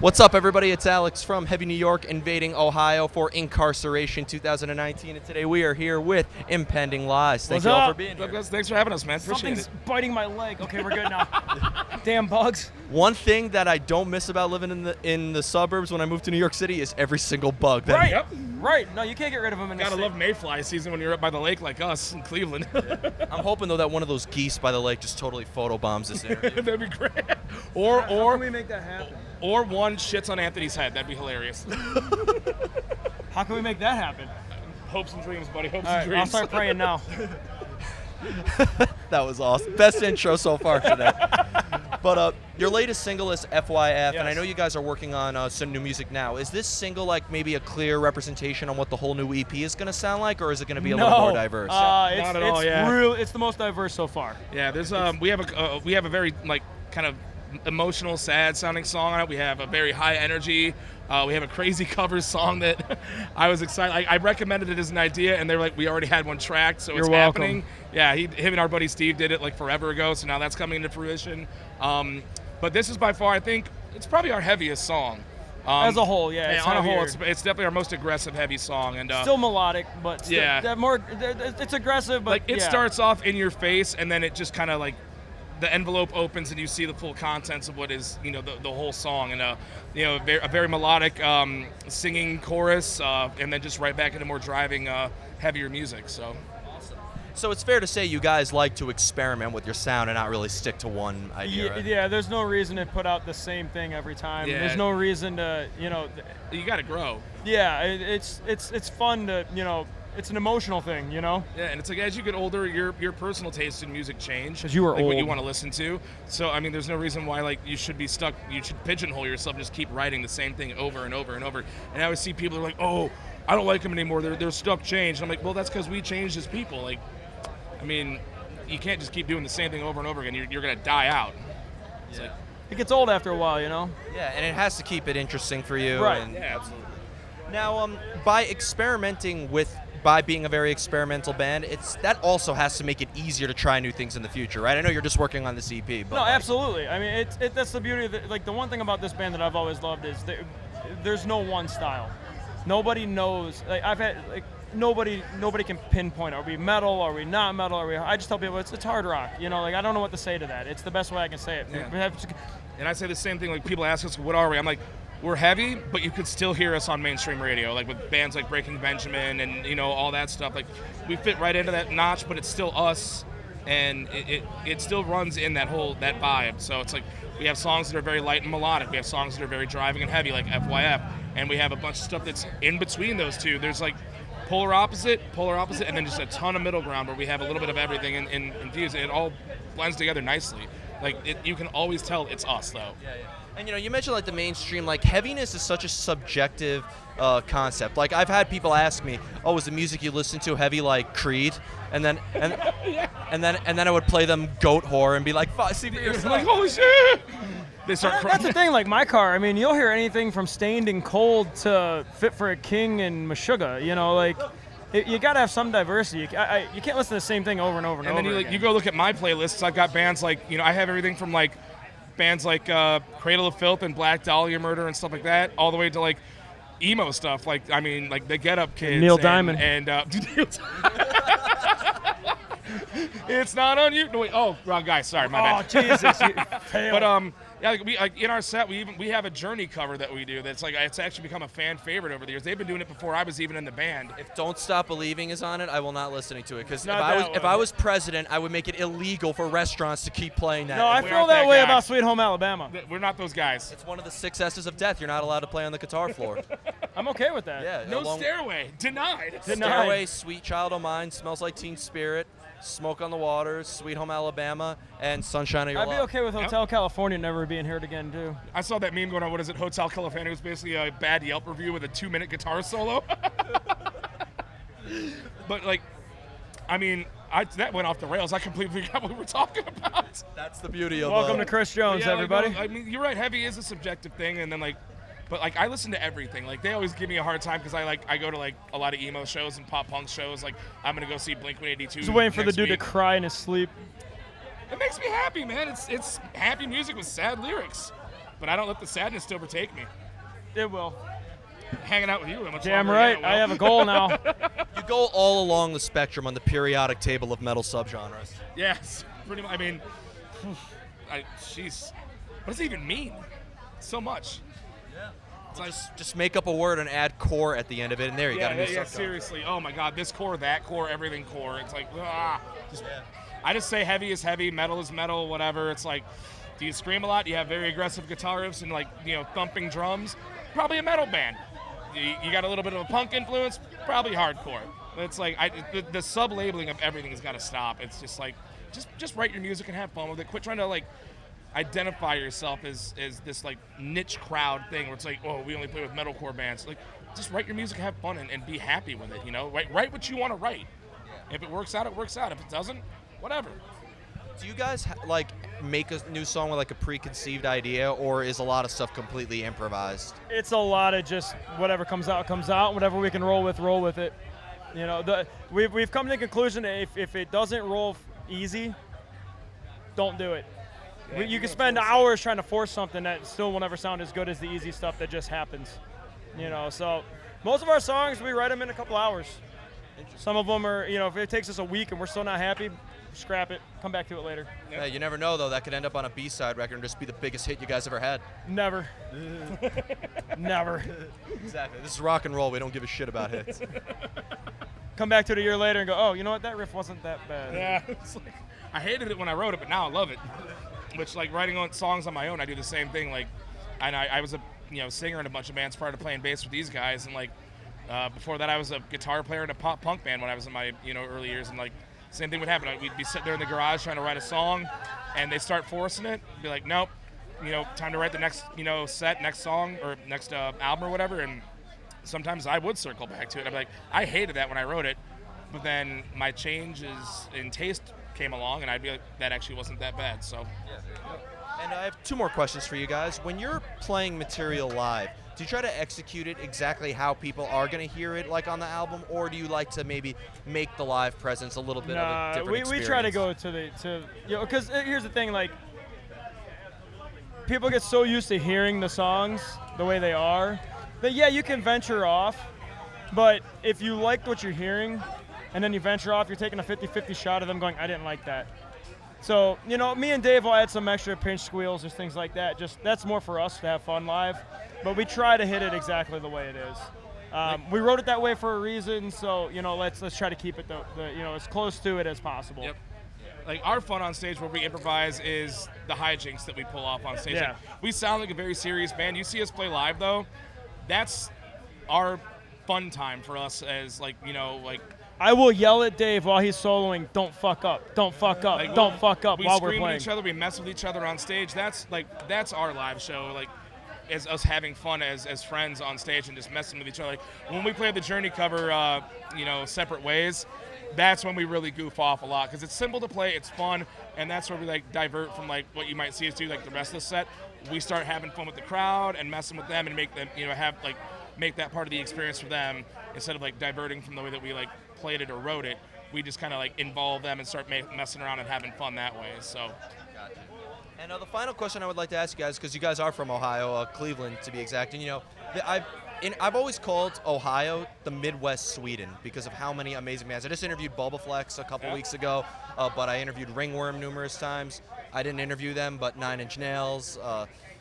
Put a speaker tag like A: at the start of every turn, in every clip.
A: What's up, everybody? It's Alex from Heavy New York, invading Ohio for Incarceration 2019, and today we are here with Impending Lies. Thank you all for being here.
B: Thanks for having us, man. Appreciate
C: Something's biting my leg. Okay, we're good now. Damn bugs.
A: One thing that I don't miss about living in the suburbs when I moved to New York City is every single bug.
C: Right.
B: Yep.
C: Right. No, you can't get rid of them in the
B: Gotta
C: state.
B: love mayfly season when you're up by the lake like us in Cleveland.
A: I'm hoping, though, that one of those geese by the lake just totally photobombs this area.
B: That'd be great.
C: How can we make that happen?
B: Or one shits on Anthony's head. That'd be hilarious.
C: How can we make that happen?
B: Hopes and dreams, buddy. Hopes
C: All
B: and
C: right,
B: dreams.
C: I'll start praying now.
A: That was awesome. Best intro so far today. But your latest single is FYF, and I
C: Yes.
A: know you guys are working on some new music now. Is this single like maybe a clear representation on what the whole new EP is going to sound like, or is it going to be a little more diverse?
C: Not
B: at all, yeah.
C: It's the most diverse so far.
B: Yeah, there's we have a very like kind of emotional, sad sounding song on it. We have a very high energy. We have a crazy cover song that I was excited. I recommended it as an idea, and they were like, "We already had one tracked, so
C: You're
B: it's
C: welcome.
B: happening." Yeah, him and our buddy Steve did it like forever ago, so now that's coming into fruition. But this is by far, I think, it's probably our heaviest song.
C: As a whole, yeah. It's
B: on a whole,
C: heavier.
B: it's definitely our most aggressive, heavy song, and
C: Still melodic, but still,
B: Yeah.
C: It's aggressive, but
B: like it
C: yeah.
B: starts off in your face, and then it just kind of like the envelope opens and you see the full contents of what is the whole song, and a very melodic singing chorus, and then just right back into more driving heavier music.
A: So it's fair to say you guys like to experiment with your sound and not really stick to one idea, right?
C: Yeah, there's no reason to put out the same thing every time.
B: Yeah.
C: There's no reason to,
B: You got to grow.
C: yeah, it's fun to, it's an emotional thing,
B: Yeah, and it's like as you get older, your personal taste in music change.
C: 'Cause you were
B: like what you
C: old.
B: want to listen to. So I mean, there's no reason why like you should be stuck. You should pigeonhole yourself, and just keep writing the same thing over and over and over. And I always see people who are like, "Oh, I don't like them anymore. They're stuck changed." I'm like, "Well, that's because we changed as people." Like, I mean, you can't just keep doing the same thing over and over again. You're gonna die out. It's like,
C: It gets old after a while,
A: Yeah, and it has to keep it interesting for you.
C: Right.
A: And
B: yeah, absolutely.
A: now, by experimenting by being a very experimental band, that also has to make it easier to try new things in the future, right? I know you're just working on this EP, but
C: No, absolutely. I mean, that's the beauty of like the one thing about this band that I've always loved is there's no one style. Nobody knows. Like nobody can pinpoint. Are we metal? Are we not metal? I just tell people it's hard rock. Like I don't know what to say to that. It's the best way I can say it.
B: Yeah. And I say the same thing. Like people ask us, "What are we?" I'm like, "We're heavy, but you could still hear us on mainstream radio, like with bands like Breaking Benjamin and all that stuff. Like we fit right into that notch, but it's still us, and it still runs in that vibe. So it's like we have songs that are very light and melodic. We have songs that are very driving and heavy, like FYF, and we have a bunch of stuff that's in between those two. There's like polar opposite, and then just a ton of middle ground where we have a little bit of everything infused, and it all blends together nicely. Like you can always tell it's us, though.
A: Yeah. And you mentioned like the mainstream, like heaviness is such a subjective concept. Like I've had people ask me, "Oh, is the music you listen to heavy like Creed?" And then and then I would play them Goat Whore and be like, "See for
B: I'm
A: yourself."
B: like, holy shit! They start crying.
C: That's the thing. Like my car, I mean, you'll hear anything from Stained and Cold to Fit for a King and Meshuggah. You gotta have some diversity. You can't listen to the same thing over and over and
B: And
C: over.
B: then
C: again.
B: you go look at my playlists. I've got bands like I have everything from like bands like Cradle of Filth and Black Dahlia Murder and stuff like that, all the way to like emo stuff. Like I mean, like the Get Up Kids,
C: Neil Diamond.
B: and it's not on you. No, wait, oh, wrong guy. Sorry, my
C: Oh
B: bad.
C: Jesus! You failed.
B: But yeah, like in our set we have a Journey cover that we do. That's like it's actually become a fan favorite over the years. They've been doing it before I was even in the band.
A: If Don't Stop Believing is on it, I will not listen to it because
C: Not that
A: if
C: one.
A: I was president, I would make it illegal for restaurants to keep playing that.
C: No, I
B: we
C: feel
B: aren't
C: that
B: that
C: way
B: guy.
C: about Sweet Home Alabama.
B: We're not those guys.
A: It's one of the 6 S's of death. You're not allowed to play on the guitar floor.
C: I'm okay with that.
A: Yeah.
B: No
A: along-
B: Stairway. Denied.
A: Stairway, Sweet Child O' Mine, Smells Like Teen Spirit, Smoke on the Water, Sweet Home Alabama, and Sunshine of Your
C: I'd be
A: Love.
C: okay with Hotel California never being heard again too.
B: I saw that meme going on. What is it? Hotel California. It was basically a bad Yelp review with a 2-minute guitar solo. But like, I mean, that went off the rails. I completely forgot what we were talking about.
A: That's the beauty of
C: Welcome to Chris Jones,
B: Yeah, like,
C: everybody.
B: no, I mean, you're right. Heavy is a subjective thing, and then like, but like I listen to everything. Like they always give me a hard time because I go to like a lot of emo shows and pop punk shows. Like I'm gonna go see Blink-182.
C: Just waiting for the
B: next
C: dude
B: week.
C: to cry in his sleep.
B: It makes me happy, man. It's happy music with sad lyrics. but I don't let the sadness overtake me.
C: It will.
B: Hanging out with you, much
C: Damn
B: longer,
C: right.
B: yeah,
C: I have a goal now.
A: You go all along the spectrum on the periodic table of metal subgenres.
B: Yes, pretty much. I mean, jeez, what does it even mean? So much. It's like,
A: Just make up a word and add core at the end of it, and there you got a new subgenre.
B: seriously. Oh my God, this core, that core, everything core. It's like, I just say heavy is heavy, metal is metal, whatever. It's like, do you scream a lot? Do you have very aggressive guitar riffs and like, thumping drums? Probably a metal band. You got a little bit of a punk influence? Probably hardcore. It's like the sub-labeling of everything has got to stop. It's just like, just write your music and have fun with it. Quit trying to like identify yourself as this like niche crowd thing where it's like, oh, we only play with metalcore bands. Like, just write your music, have fun, and be happy with it. Write what you want to write. If it works out, it works out. If it doesn't, whatever.
A: Do you guys like make a new song with like a preconceived idea, or is a lot of stuff completely improvised?
C: It's a lot of just whatever comes out, comes out. Whatever we can roll with it. We've come to the conclusion that if it doesn't roll easy, don't do it. You can spend hours trying to force something that still will never sound as good as the easy stuff that just happens. So most of our songs, we write them in a couple hours. Some of them are, if it takes us a week and we're still not happy, scrap it, come back to it later.
A: Yeah, you never know, though. That could end up on a B-side record and just be the biggest hit you guys ever had.
C: Never. Never.
A: Exactly. This is rock and roll. We don't give a shit about hits.
C: Come back to it a year later and go, oh, you know what? That riff wasn't that bad.
B: Yeah. It's like, I hated it when I wrote it, but now I love it. Which, like, writing on songs on my own, I do the same thing. Like, and I was a singer in a bunch of bands prior to playing bass with these guys, and like before that, I was a guitar player in a pop punk band when I was in my early years, and like same thing would happen. We'd be sitting there in the garage trying to write a song, and they start forcing it. Be like, nope, time to write the next next song or next album or whatever. And sometimes I would circle back to it. I'd be like, I hated that when I wrote it, but then my changes in taste came along, and I'd be like, that actually wasn't that bad. So.
A: And I have two more questions for you guys. When you're playing material live, do you try to execute it exactly how people are going to hear it, like on the album, or do you like to maybe make the live presence a little bit of a different experience?
C: We try to go because here's the thing, like, people get so used to hearing the songs the way they are that, yeah, you can venture off, but if you liked what you're hearing and then you venture off, you're taking a 50-50 shot of them going, I didn't like that. So, me and Dave will add some extra pinch squeals or things like that. That's more for us to have fun live. But we try to hit it exactly the way it is. We wrote it that way for a reason, so, let's try to keep it as close to it as possible.
B: Yep. Like, our fun on stage where we improvise is the hijinks that we pull off on stage.
C: Yeah.
B: Like, we sound like a very serious band. You see us play live, though, that's our fun time for us as, like,
C: I will yell at Dave while he's soloing, don't fuck up, don't fuck up,
B: like,
C: don't fuck up while we're
B: scream
C: playing.
B: at each other, we mess with each other on stage. That's our live show, like, as us having fun as friends on stage and just messing with each other. Like, when we play the Journey cover, Separate Ways, that's when we really goof off a lot, because it's simple to play, it's fun, and that's where we like divert from like what you might see us do like the rest of the set. We start having fun with the crowd and messing with them and make them make that part of the experience for them, instead of like diverting from the way that we like played it or wrote it. We just kind of like involve them and start messing around and having fun that way. So.
A: Gotcha. And the final question I would like to ask you guys, because you guys are from Ohio, Cleveland to be exact, and I've always called Ohio the Midwest Sweden because of how many amazing bands. I just interviewed Bulbaflex a couple weeks ago, but I interviewed Ringworm numerous times. I didn't interview them, but Nine Inch Nails,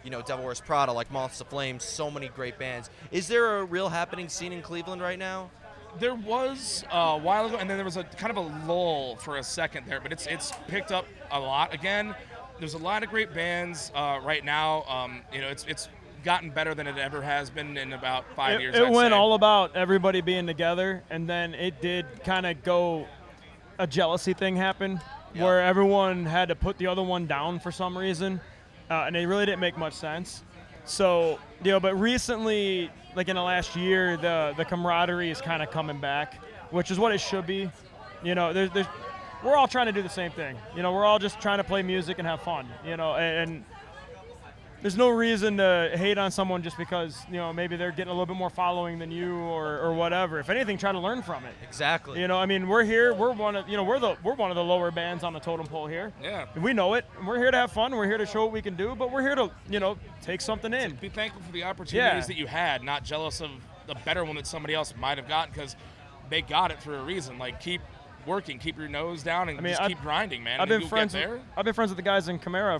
A: Devil Wears Prada, like Moths to Flame, so many great bands. Is there a real happening scene in Cleveland right now?
B: There was a while ago, and then there was a kind of a lull for a second there, but it's picked up a lot again. There's a lot of great bands right now. It's gotten better than it ever has been in about 5 years.
C: It went all about everybody being together, and then it did kind of go a jealousy thing happen where everyone had to put the other one down for some reason, and it really didn't make much sense. So, but recently, like in the last year, the camaraderie is kind of coming back, which is what it should be. We're all trying to do the same thing. We're all just trying to play music and have fun. And there's no reason to hate on someone just because maybe they're getting a little bit more following than you or whatever. If anything, try to learn from it.
A: Exactly.
C: I mean, we're here. We're one of we're one of the lower bands on the totem pole here.
B: Yeah.
C: And we know it. And we're here to have fun. We're here to show what we can do. But we're here to take something in.
B: Be thankful for the opportunities that you had, not jealous of the better one that somebody else might have gotten, because they got it for a reason. Like, keep working, keep your nose down, and just keep grinding, man.
C: I've been friends with the guys in Chimera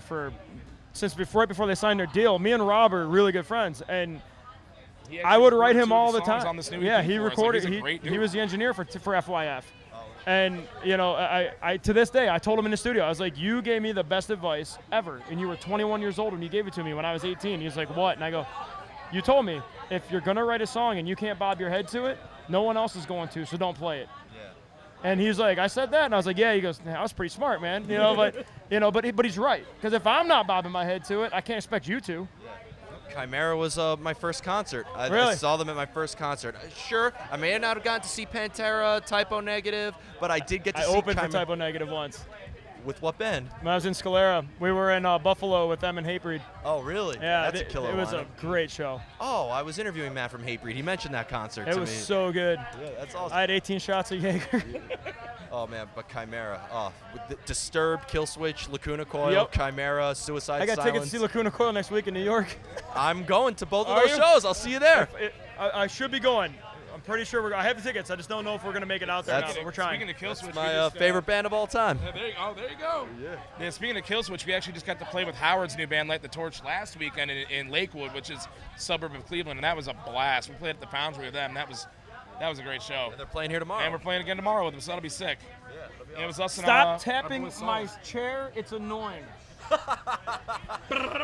C: since right before they signed their deal. Me and Rob are really good friends, and I would write him all the time.
B: On this new
C: yeah,
B: EP
C: he
B: for us.
C: recorded.
B: Like, he's a great dude.
C: He was the engineer for FYF. And I to this day, I told him in the studio, I was like, you gave me the best advice ever, and you were 21 years old when you gave it to me when I was 18. He was like, what? And I go, you told me if you're gonna write a song and you can't bob your head to it, no one else is going to, so don't play it. Yeah. And he's like, I said that, and I was like, yeah. He goes, that was pretty smart, man. But he's right, because if I'm not bobbing my head to it, I can't expect you to.
A: Chimera was my first concert. I
C: Really?
A: saw them at my first concert. Sure, I may not have gotten to see Pantera, Typo Negative, but I did get to see
C: I opened for
A: Chimera.
C: Typo Negative once.
A: With what band?
C: When I was in Scalera. We were in Buffalo with them and Hatebreed.
A: Oh, really?
C: Yeah,
A: That's a killer
C: it was
A: lineup.
C: a great show.
A: Oh, I was interviewing Matt from Hatebreed. He mentioned that concert
C: It
A: to
C: was
A: me.
C: so good.
A: Yeah, that's awesome.
C: I had 18 shots of Jaeger.
A: Oh, man, but Chimera. Oh, with the Disturbed, Killswitch, Lacuna Coil,
C: Yep.
A: Chimera, Suicide
C: I got
A: Silence.
C: tickets to see Lacuna Coil next week in New York.
A: I'm going to both of
C: Are
A: those
C: you?
A: shows. I'll see you there.
C: I should be going. I'm pretty sure I have the tickets. I just don't know if we're going to make it out there now, but we're trying.
B: Speaking of Killswitch,
A: My favorite band of all time.
B: There you go. Yeah. Speaking of Killswitch, we actually just got to play with Howard's new band, Light the Torch, last weekend in Lakewood, which is a suburb of Cleveland, and that was a blast. We played at the Foundry with them. That was a great show.
A: They're playing here tomorrow.
B: And we're playing again tomorrow with them, so that'll be sick. Yeah, it was us and
C: Stop tapping
B: our boy
C: my
B: Saul.
C: chair. It's annoying.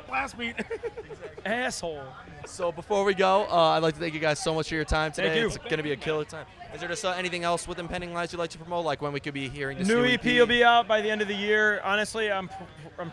B: Blast beat.
C: Asshole.
A: So before we go, I'd like to thank you guys so much for your time today.
C: Thank you.
A: It's going to be a killer time. Is there just anything else with Impending Lies you'd like to promote, like when we could be hearing this
C: New EP will be out by the end of the year. Honestly, I'm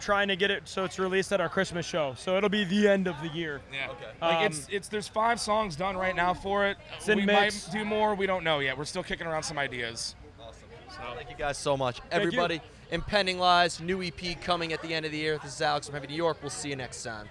C: trying to get it so it's released at our Christmas show. So it'll be the end of the year.
B: Yeah.
A: Okay.
B: Like there's 5 songs done right now for it.
C: It's in
B: we
C: mix.
B: might do more. We don't know yet. We're still kicking around some ideas.
A: Awesome. Thank you guys so much. Everybody, Impending Lies, new EP coming at the end of the year. This is Alex from Heavy New York. We'll see you next time.